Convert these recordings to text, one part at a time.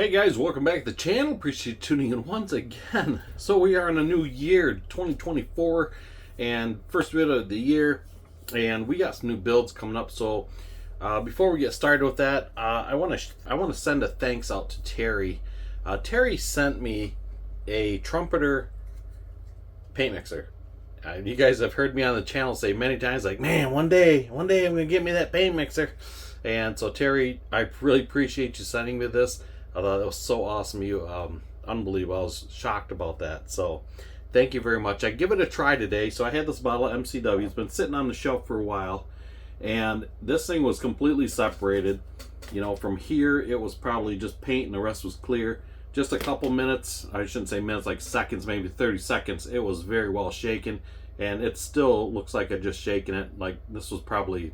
Hey guys, welcome back to the channel. Appreciate you tuning in once again. So we are in a new year, 2024, and first video of the year, and we got some new builds coming up. So before we get started with that, I want to send a thanks out to Terry. Terry sent me a trumpeter paint mixer. You guys have heard me on the channel say many times, like, man, one day I'm gonna get me that paint mixer. And so Terry, I really appreciate you sending me this. I thought it was so awesome. You unbelievable. I was shocked about that. So thank you very much. I give it a try today. So I had this bottle of MCW. It's been sitting on the shelf for a while, and this thing was completely separated. You know, from here it was probably just paint and the rest was clear. Just a couple minutes, I shouldn't say minutes, like seconds, maybe 30 seconds, it was very well shaken, and it still looks like I just shaken it. Like this was probably,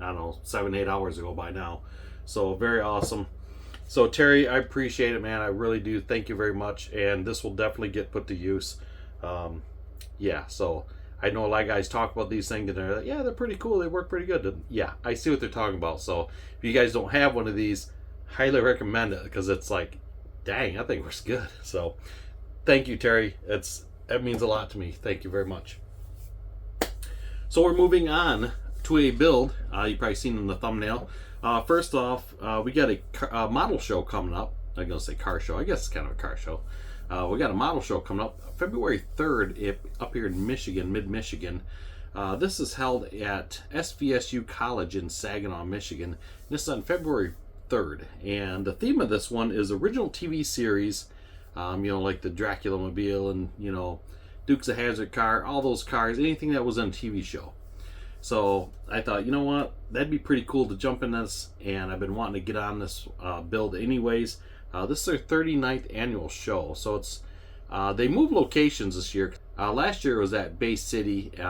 I don't know, 7-8 hours ago by now. So very awesome. So Terry, I appreciate it, man. I really do. Thank you very much. And this will definitely get put to use. Yeah, so I know a lot of guys talk about these things and they're like, yeah, they're pretty cool. They work pretty good. And yeah, I see what they're talking about. So if you guys don't have one of these, highly recommend it, because it's like, dang, that thing works good. So thank you, Terry. That means a lot to me. Thank you very much. So we're moving on to a build. You've probably seen in the thumbnail. First off, we got a model show coming up. I'm going to say car show. I guess it's kind of a car show. We got a model show coming up February 3rd up here in Michigan, mid-Michigan. This is held at SVSU College in Saginaw, Michigan. This is on February 3rd. And the theme of this one is original TV series, you know, like the Dracula Mobile and, you know, Dukes of Hazzard car, all those cars, anything that was on a TV show. So I thought, you know what, that'd be pretty cool to jump in this, and I've been wanting to get on this build anyways. This is their 39th annual show, so it's they moved locations this year. Last year it was at Bay City at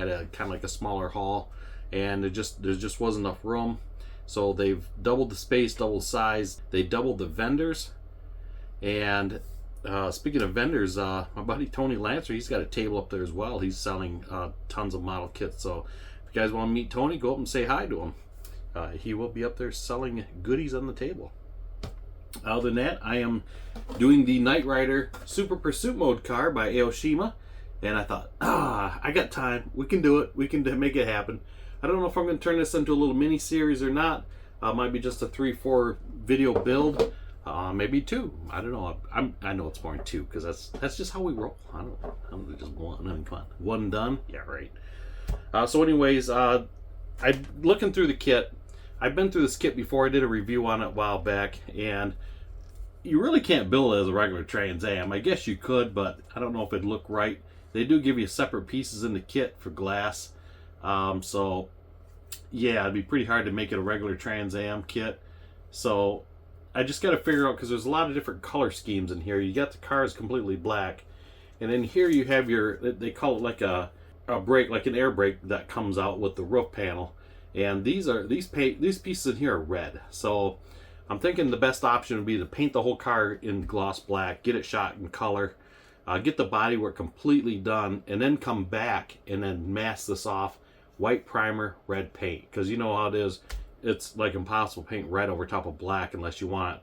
a kind of like a smaller hall, and there just wasn't enough room. So they've doubled the space, doubled the size. They doubled the vendors, and speaking of vendors, my buddy Tony Lancer, he's got a table up there as well. He's selling tons of model kits. So if you guys want to meet Tony, go up and say hi to him. He will be up there selling goodies on the table. Other than that, I am doing the Knight Rider Super Pursuit Mode car by Aoshima, and I thought, I got time. We can do it. We can make it happen. I don't know if I'm going to turn this into a little mini series or not. Might be just a 3-4 video build. Maybe 2. I don't know. I know it's more than 2, because that's just how we roll. I don't just one. I mean, come on, one done. Yeah, right. So anyways, I'm looking through the kit. I've been through this kit before. I did a review on it a while back, and you really can't build it as a regular Trans Am. I guess you could, but I don't know if it'd look right. They do give you separate pieces in the kit for glass. So yeah, it'd be pretty hard to make it a regular Trans Am kit. So I just got to figure out, because there's a lot of different color schemes in here. You got the cars completely black, and then here you have your, they call it like a brake, like an air brake that comes out with the roof panel. And these pieces in here are red. So I'm thinking the best option would be to paint the whole car in gloss black, get it shot in color, get the bodywork completely done, and then come back and then mask this off, white primer, red paint. Because you know how it is. It's like impossible to paint red over top of black unless you want,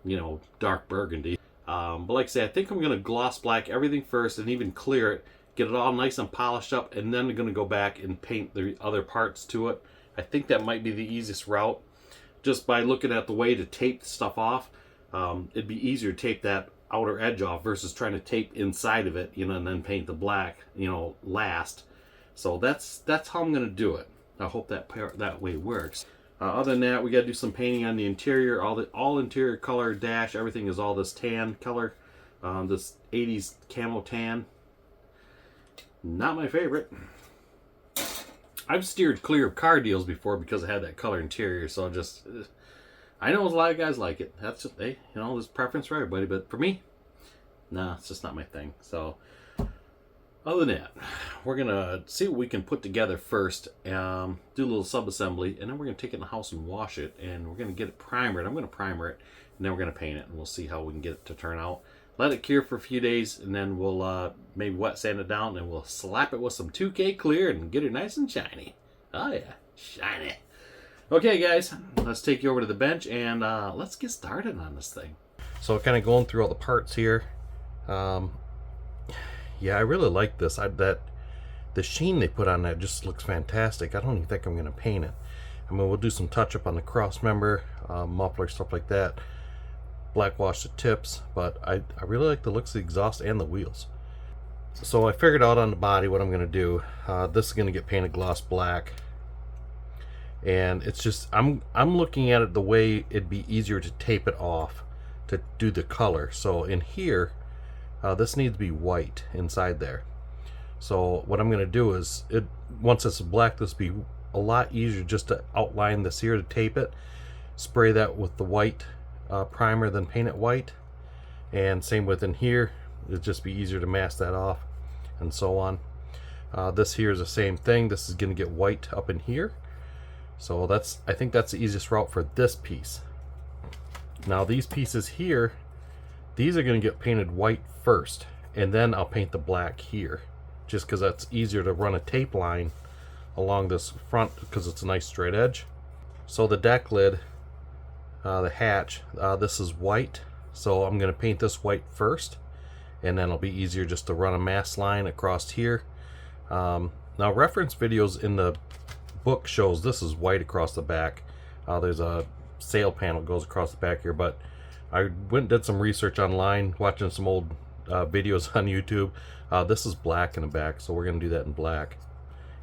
you know, dark burgundy. But like I say, I think I'm going to gloss black everything first and even clear it, get it all nice and polished up, and then I'm going to go back and paint the other parts to it. I think that might be the easiest route. Just by looking at the way to tape stuff off, it'd be easier to tape that outer edge off versus trying to tape inside of it, you know, and then paint the black, you know, last. So that's how I'm going to do it. I hope that way works. Other than that, we got to do some painting on the interior. All interior color dash, everything is all this tan color, this 80s camo tan. Not my favorite. I've steered clear of car deals before because I had that color interior, so I know a lot of guys like it. That's just, hey, you know, there's preference for everybody, but for me, nah, it's just not my thing. So other than that, we're going to see what we can put together first, do a little sub-assembly, and then we're going to take it in the house and wash it, and we're going to get it primered. I'm going to primer it, and then we're going to paint it, and we'll see how we can get it to turn out. Let it cure for a few days, and then we'll maybe wet sand it down, and we'll slap it with some 2K clear and get it nice and shiny. Oh yeah, shiny. Okay guys, let's take you over to the bench, and let's get started on this thing. So kind of going through all the parts here. Yeah, I really like this. The sheen they put on that just looks fantastic. I don't even think I'm going to paint it. I mean, we'll do some touch up on the cross member, muffler, stuff like that. Black wash the tips, but I really like the looks of the exhaust and the wheels. So I figured out on the body what I'm going to do. This is going to get painted gloss black. And it's just, I'm looking at it the way it'd be easier to tape it off to do the color. So in here, this needs to be white inside there. So what I'm going to do is, once it's black, this will be a lot easier just to outline this here to tape it. Spray that with the white primer, then paint it white. And same with in here, it'll just be easier to mask that off, and so on. This here is the same thing. This is going to get white up in here. So I think that's the easiest route for this piece. Now these pieces here, these are going to get painted white first, and then I'll paint the black here, just because that's easier to run a tape line along this front because it's a nice straight edge. So the deck lid, the hatch, this is white, so I'm going to paint this white first, and then it'll be easier just to run a mask line across here. Now reference videos in the book shows this is white across the back. There's a sail panel goes across the back here, but I went and did some research online, watching some old videos on YouTube. This is black in the back, so we're going to do that in black.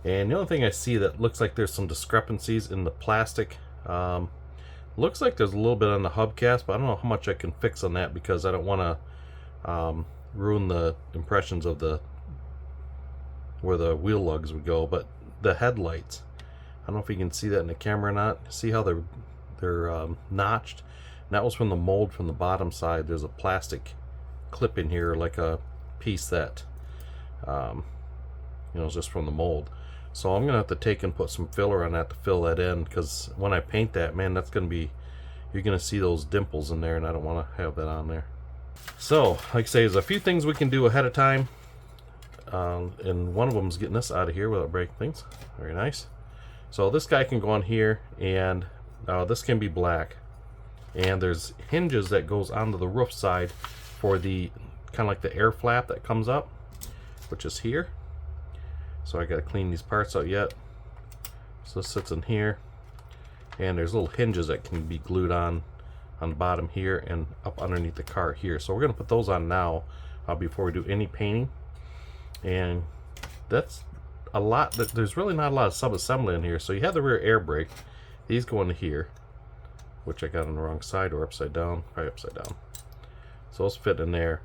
And the only thing I see that looks like there's some discrepancies in the plastic. Looks like there's a little bit on the hubcap, but I don't know how much I can fix on that because I don't want to ruin the impressions of where the wheel lugs would go. But the headlights, I don't know if you can see that in the camera or not. See how they're notched? And that was from the mold from the bottom side. There's a plastic clip in here, like a piece that is just from the mold. So I'm gonna have to take and put some filler on that to fill that in, because when I paint that, man, that's gonna be, you're gonna see those dimples in there, and I don't want to have that on there. So like I say, there's a few things we can do ahead of time, and one of them is getting this out of here without breaking things. Very nice. So this guy can go on here, and this can be black, and there's hinges that goes onto the roof side for the kind of like the air flap that comes up, which is here. So I got to clean these parts out yet. So this sits in here, and there's little hinges that can be glued on the bottom here and up underneath the car here. So we're going to put those on now before we do any painting. And that's a lot. There's really not a lot of sub-assembly in here. So you have the rear air brake. These go into here, which I got on the wrong side, or upside down, probably upside down. So those fit in there.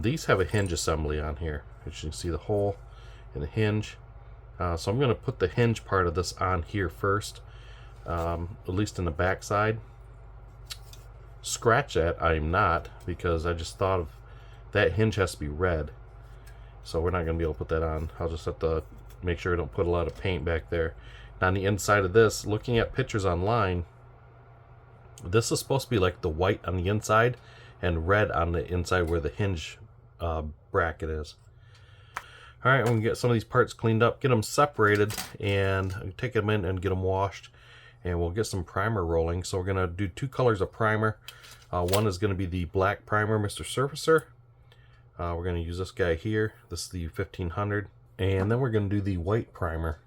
These have a hinge assembly on here. As you can see, the hole and the hinge. So I'm going to put the hinge part of this on here first, at least in the back side. Scratch that I'm not, because I just thought of that hinge has to be red, so we're not going to be able to put that on. I'll just have to make sure I don't put a lot of paint back there. Now on the inside of this, looking at pictures online, this is supposed to be like the white on the inside and red on the inside where the hinge bracket is. Alright, I'm going to get some of these parts cleaned up, get them separated, and take them in and get them washed. And we'll get some primer rolling. So we're going to do 2 colors of primer. One is going to be the black primer, Mr. Surfacer. We're going to use this guy here. This is the 1500. And then we're going to do the white primer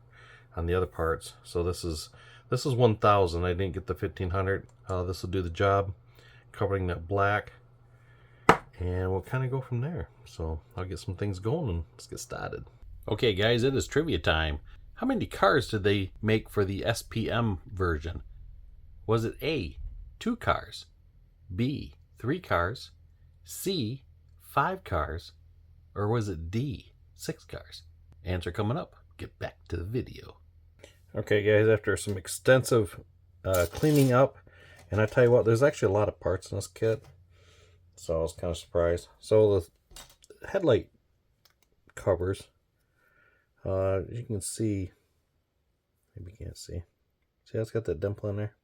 on the other parts. So this is 1000. I didn't get the 1500. This will do the job, covering that black. And we'll kind of go from there. So I'll get some things going and let's get started. Okay guys, it is trivia time. How many cars did they make for the SPM version? Was it A, 2 cars, B, 3 cars, C, 5 cars, or was it D, 6 cars? Answer coming up. Get back to the video. Okay guys, after some extensive cleaning up, and I tell you what, there's actually a lot of parts in this kit. So I was kind of surprised. So the headlight covers, you can see, maybe you can't see. See how it's got that dimple in there?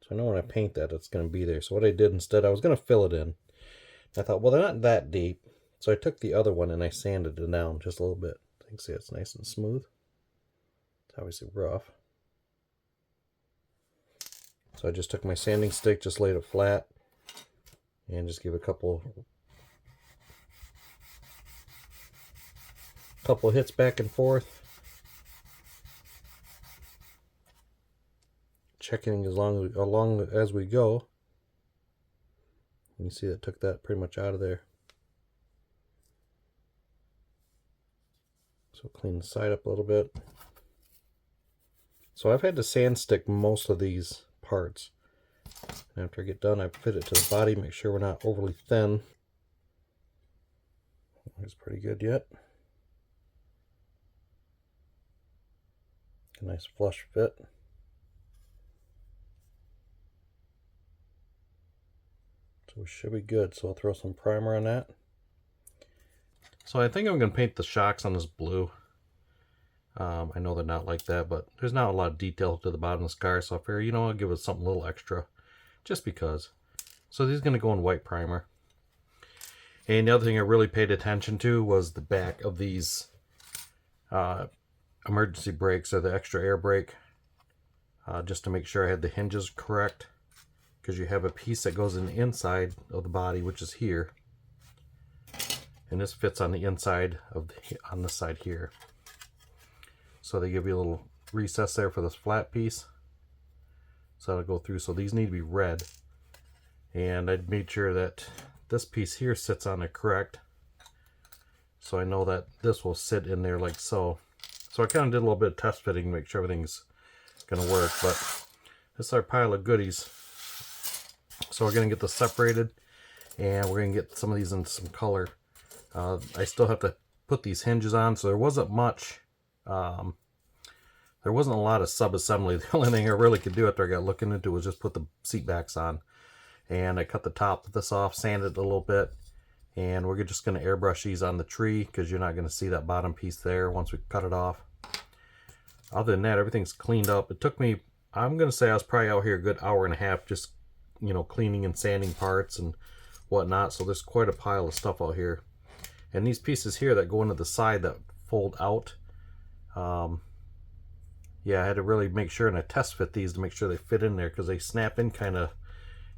So I know when I paint that, it's going to be there. So what I did instead, I was going to fill it in. I thought, well, they're not that deep. So I took the other one and I sanded it down just a little bit. You can see it's nice and smooth. It's obviously rough. So I just took my sanding stick, just laid it flat. and just give a couple hits back and forth, checking along as we go. You can see that took that pretty much out of there. So clean the side up a little bit. So I've had to sand stick most of these parts. And after I get done, I fit it to the body, make sure we're not overly thin. It's pretty good yet. A nice flush fit. So we should be good. So I'll throw some primer on that. So I think I'm going to paint the shocks on this blue. I know they're not like that, but there's not a lot of detail to the bottom of this car, so I figure, you know, I'll give it something a little extra, just because. So these are going to go in white primer. And the other thing I really paid attention to was the back of these emergency brakes, or the extra air brake, just to make sure I had the hinges correct, because you have a piece that goes in the inside of the body, which is here, and this fits on the inside of on this side here. So they give you a little recess there for this flat piece, so it'll go through. So these need to be red, and I made sure that this piece here sits on it correct, so I know that this will sit in there like so. So I kind of did a little bit of test fitting to make sure everything's gonna work. But this is our pile of goodies. So we're gonna get this separated, and we're gonna get some of these into some color. I still have to put these hinges on, so there wasn't much. There wasn't a lot of sub-assembly. The only thing I really could do after I got looking into it was just put the seat backs on. And I cut the top of this off, sanded it a little bit, and we're just going to airbrush these on the tree, because you're not going to see that bottom piece there once we cut it off. Other than that, everything's cleaned up. It took me, I'm going to say I was probably out here a good hour and a half, just, you know, cleaning and sanding parts and whatnot. So there's quite a pile of stuff out here. And these pieces here that go into the side that fold out, yeah, I had to really make sure, and I test fit these to make sure they fit in there, because they snap in kind of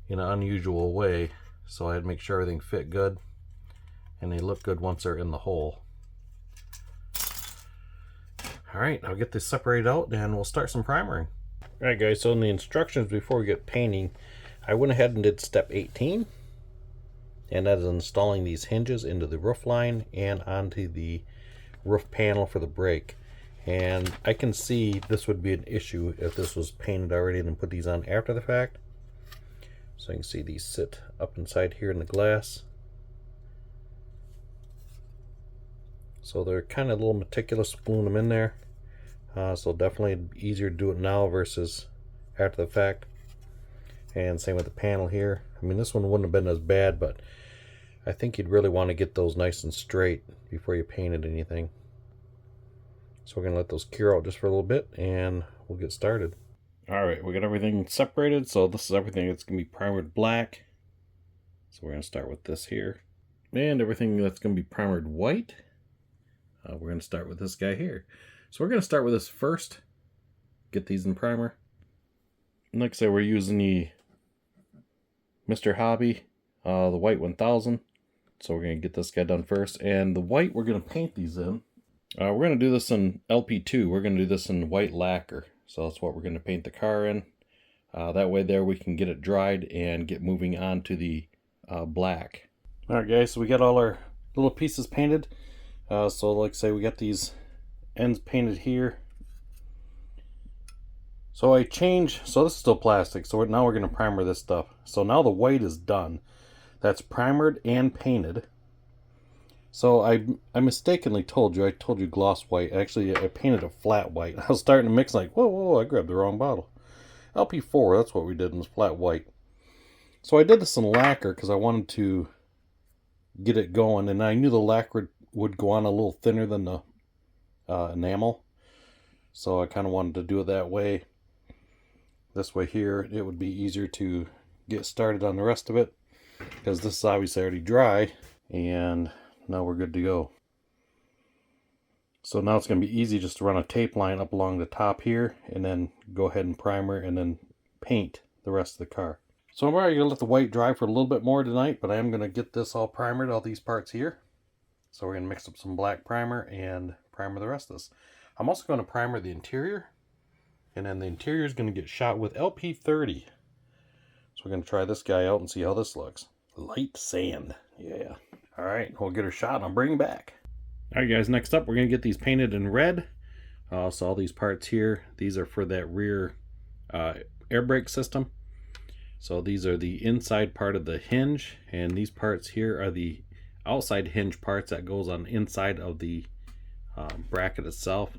in an unusual way. So I had to make sure everything fit good, and they look good once they're in the hole. Alright, I'll get this separated out and we'll start some primering. Alright guys, so in the instructions before we get painting, I went ahead and did step 18, and that is installing these hinges into the roof line and onto the roof panel for the brake. And I can see this would be an issue if this was painted already and then put these on after the fact. So you can see these sit up inside here in the glass. So they're kind of a little meticulous gluing them in there. So definitely easier to do it now versus after the fact. And same with the panel here. I mean, this one wouldn't have been as bad, but I think you'd really want to get those nice and straight before you painted anything. So we're going to let those cure out just for a little bit, and we'll get started. Alright, we got everything separated, so this is everything that's going to be primered black. So we're going to start with this here. And everything that's going to be primered white, we're going to start with this guy here. So we're going to start with this first, get these in primer. And like I said, we're using the Mr. Hobby, the white 1000. So we're going to get this guy done first. And the white we're going to paint these in. We're going to do this in LP2. We're going to do this in white lacquer. So that's what we're going to paint the car in. That way there we can get it dried and get moving on to the black. Alright guys, so we got all our little pieces painted. So like I say, we got these ends painted here. So I changed, so this is still plastic. So now we're going to primer this stuff. So now the white is done. That's primered and painted. So I mistakenly told you, I told you gloss white. Actually, I painted a flat white. I was starting to mix like, whoa, I grabbed the wrong bottle. LP4, that's what we did, was flat white. So I did this in lacquer because I wanted to get it going. And I knew the lacquer would go on a little thinner than the enamel. So I kind of wanted to do it that way. This way here, it would be easier to get started on the rest of it. Because this is obviously already dry. And now we're good to go. So now it's going to be easy just to run a tape line up along the top here, and then go ahead and primer and then paint the rest of the car. So I'm already going to let the white dry for a little bit more tonight, but I am going to get this all primered, all these parts here. So we're going to mix up some black primer and primer the rest of this. I'm also going to primer the interior, and then the interior is going to get shot with LP30. So we're going to try this guy out and see how this looks. Light sand. Yeah. All right, we'll get her shot and I'll bring back. All right, guys, next up we're going to get these painted in red. So all these parts here, these are for that rear air brake system. So these are the inside part of the hinge, and these parts here are the outside hinge parts that goes on the inside of the bracket itself.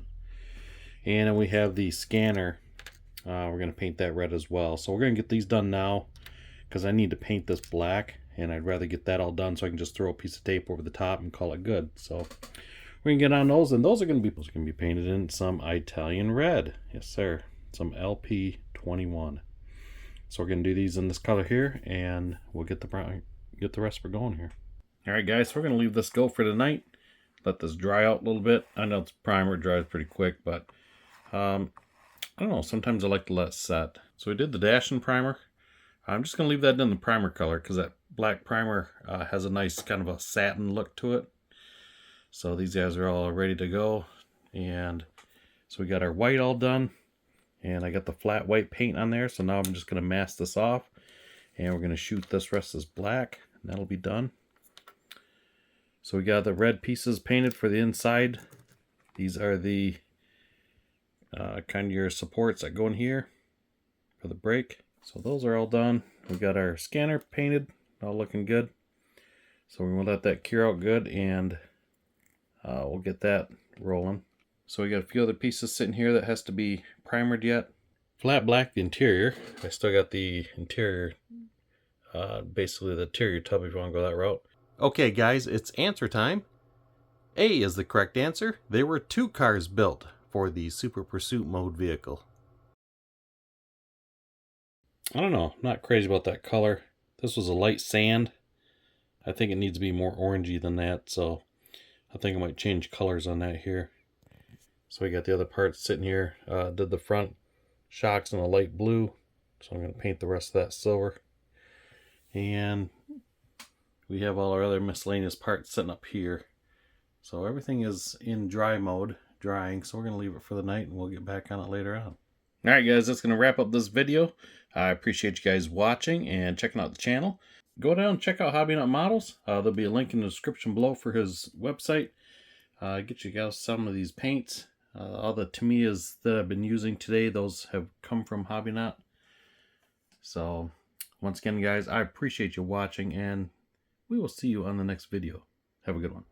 And then we have the scanner. We're going to paint that red as well. So we're going to get these done now because I need to paint this black, and I'd rather get that all done so I can just throw a piece of tape over the top and call it good. So we're going to get on those, and those are going to be painted in some Italian red. Yes, sir. Some LP21. So we're going to do these in this color here, and we'll get the rest for going here. All right, guys, so we're going to leave this go for tonight. Let this dry out a little bit. I know it's primer, dries pretty quick, but I don't know. Sometimes I like to let it set. So we did the dashing primer. I'm just going to leave that in the primer color because that black primer has a nice kind of a satin look to it. So these guys are all ready to go. And so we got our white all done. And I got the flat white paint on there. So now I'm just going to mask this off. And we're going to shoot this rest as black. And that'll be done. So we got the red pieces painted for the inside. These are the kind of your supports that go in here for the brake. So those are all done. We got our scanner painted, all looking good. So we're gonna let that cure out good, and we'll get that rolling. So we got a few other pieces sitting here that has to be primered yet. Flat black the interior. I still got the interior, basically the interior tub if you want to go that route. Okay guys, it's answer time. A is the correct answer. There were 2 cars built for the Super Pursuit mode vehicle. I don't know, I'm not crazy about that color. This was a light sand. I think it needs to be more orangey than that, so I think I might change colors on that here. So we got the other parts sitting here. Did the front shocks in a light blue, so I'm going to paint the rest of that silver. And we have all our other miscellaneous parts sitting up here. So everything is in dry mode, drying, so we're going to leave it for the night and we'll get back on it later on. Alright guys, that's going to wrap up this video. I appreciate you guys watching and checking out the channel. Go down and check out Hobby Nut Models. There'll be a link in the description below for his website. Get you guys some of these paints. All the Tamiyas that I've been using today, those have come from Hobby Nut. So, once again guys, I appreciate you watching, and we will see you on the next video. Have a good one.